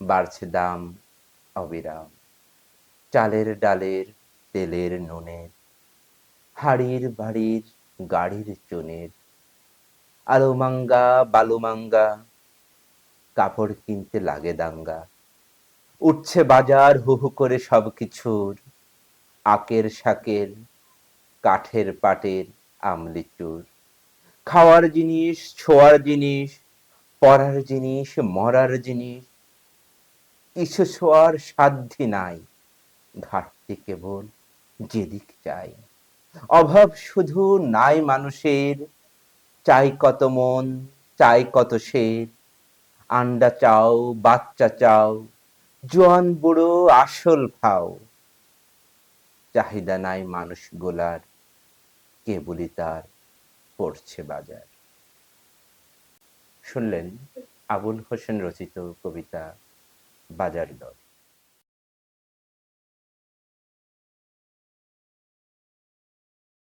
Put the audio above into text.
বাড়ছে দাম অবিরাম। চালের ডালের তেলের নুনের, হাড়ির বাড়ির গাড়ির চুনের, আলুমাঙ্গা বালুমাঙ্গা, কাপড় কিনতে লাগে দাঙ্গা। উঠছে বাজার হু হু করে সবকিছুর, আকের শাকের, কাঠের পাটের, আমলিচুর। খাওয়ার জিনিস, ছোঁয়ার জিনিস, পরার জিনিস, মরার জিনিস, কিছু ছোঁয়ার সাধ্যি নাই। ঘাটতি কেবল যেদিক চাই। অভাব শুধু নাই মানুষের, চাই কত মন, চাই কত সের। আন্ডা চাও, বাচ্চা চাও, জোয়ান বুড়ো আসল খাও। চাহিদা নাই মানুষগুলার, কেবলই তার পড়ছে বাজার। শুনলেন আবুল হোসেন রচিত কবিতা বাজার দর।